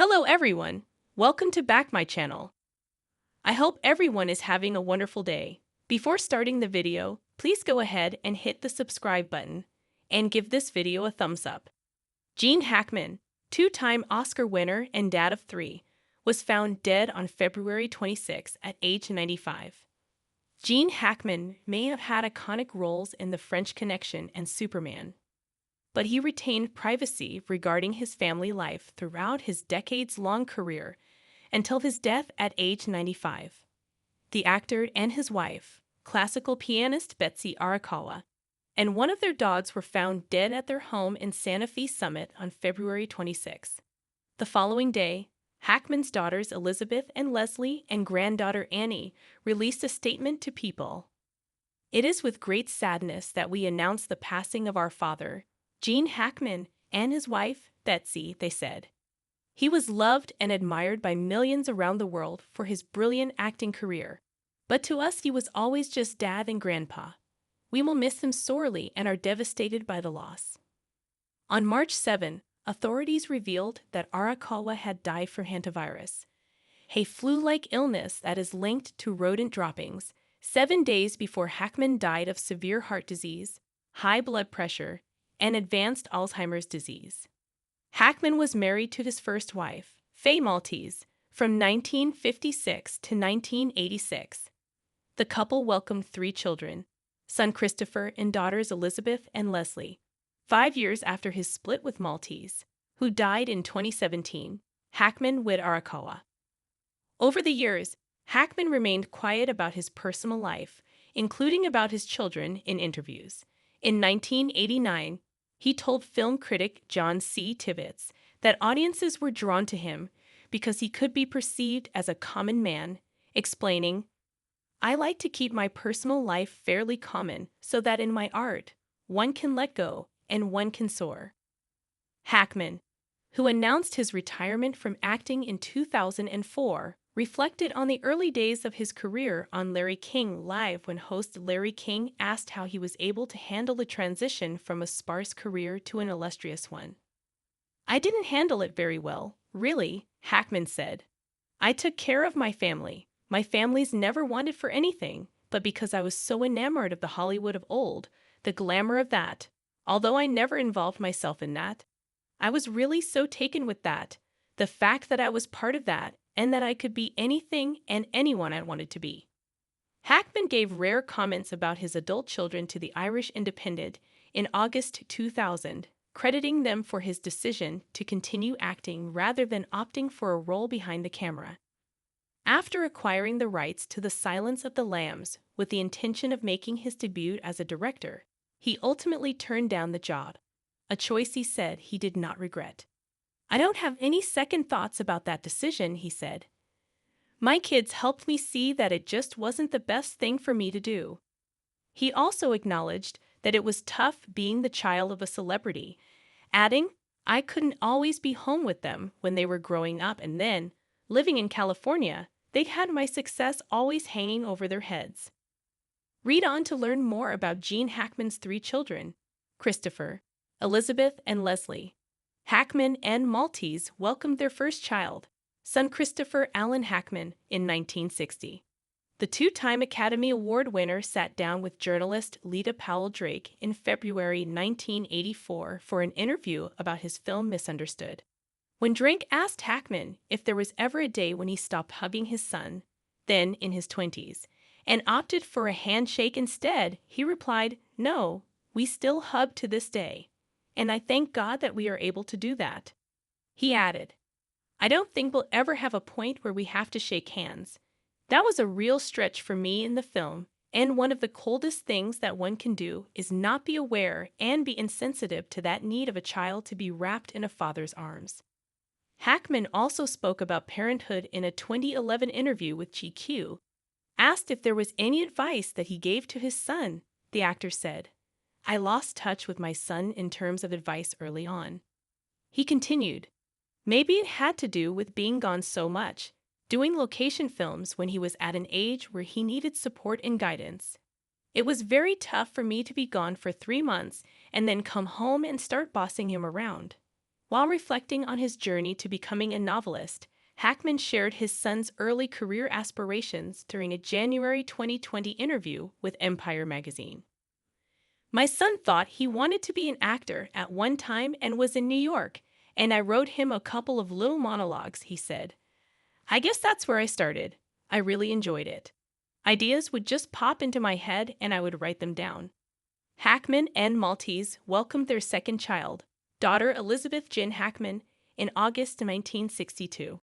Hello everyone, welcome to back my channel. I hope everyone is having a wonderful day. Before starting the video, please go ahead and hit the subscribe button and give this video a thumbs up. Gene Hackman, two-time Oscar winner and dad of three, was found dead on February 26 at age 95. Gene Hackman may have had iconic roles in The French Connection and Superman, but he retained privacy regarding his family life throughout his decades-long career until his death at age 95. The actor and his wife, classical pianist Betsy Arakawa, and one of their dogs were found dead at their home in Santa Fe Summit on February 26. The following day, Hackman's daughters Elizabeth and Leslie and granddaughter Annie released a statement to People. "It is with great sadness that we announce the passing of our father, Gene Hackman, and his wife, Betsy," they said. "He was loved and admired by millions around the world for his brilliant acting career, but to us he was always just Dad and Grandpa. We will miss him sorely and are devastated by the loss." On March 7, authorities revealed that Arakawa had died from hantavirus, a flu-like illness that is linked to rodent droppings, 7 days before Hackman died of severe heart disease, high blood pressure, and advanced Alzheimer's disease. Hackman was married to his first wife, Faye Maltese, from 1956 to 1986. The couple welcomed 3 children, son Christopher and daughters Elizabeth and Leslie. 5 years after his split with Maltese, who died in 2017, Hackman wed Arakawa. Over the years, Hackman remained quiet about his personal life, including about his children, in interviews. In 1989, he told film critic John C. Tibbets that audiences were drawn to him because he could be perceived as a common man, explaining, "I like to keep my personal life fairly common so that in my art, one can let go and one can soar." Hackman, who announced his retirement from acting in 2004, reflected on the early days of his career on Larry King Live when host Larry King asked how he was able to handle the transition from a sparse career to an illustrious one. "I didn't handle it very well, really," Hackman said. "I took care of my family. My family's never wanted for anything, but because I was so enamored of the Hollywood of old, the glamour of that, although I never involved myself in that, I was really so taken with that, the fact that I was part of that, and that I could be anything and anyone I wanted to be." Hackman gave rare comments about his adult children to the Irish Independent in August 2000, crediting them for his decision to continue acting rather than opting for a role behind the camera. After acquiring the rights to The Silence of the Lambs with the intention of making his debut as a director, he ultimately turned down the job, a choice he said he did not regret. "I don't have any second thoughts about that decision," he said. "My kids helped me see that it just wasn't the best thing for me to do." He also acknowledged that it was tough being the child of a celebrity, adding, "I couldn't always be home with them when they were growing up, and then, living in California, they had my success always hanging over their heads." Read on to learn more about Gene Hackman's 3 children, Christopher, Elizabeth, and Leslie. Hackman and Maltese welcomed their first child, son Christopher Allen Hackman, in 1960. The two-time Academy Award winner sat down with journalist Lita Powell Drake in February 1984 for an interview about his film Misunderstood. When Drake asked Hackman if there was ever a day when he stopped hugging his son, then in his 20s, and opted for a handshake instead, he replied, "No, we still hug to this day. And I thank God that we are able to do that." He added, "I don't think we'll ever have a point where we have to shake hands. That was a real stretch for me in the film, and one of the coldest things that one can do is not be aware and be insensitive to that need of a child to be wrapped in a father's arms." Hackman also spoke about parenthood in a 2011 interview with GQ. Asked if there was any advice that he gave to his son, the actor said, "I lost touch with my son in terms of advice early on." He continued, "Maybe it had to do with being gone so much, doing location films when he was at an age where he needed support and guidance. It was very tough for me to be gone for 3 months and then come home and start bossing him around. While reflecting on his journey to becoming a novelist, Hackman shared his son's early career aspirations during a January 2020 interview with Empire magazine. My son thought he wanted to be an actor at one time and was in New York, and I wrote him a couple of little monologues, he said. I guess that's where I started. I really enjoyed it. Ideas would just pop into my head and I would write them down. Hackman and Maltese welcomed their second child, daughter Elizabeth Jin Hackman, in August 1962.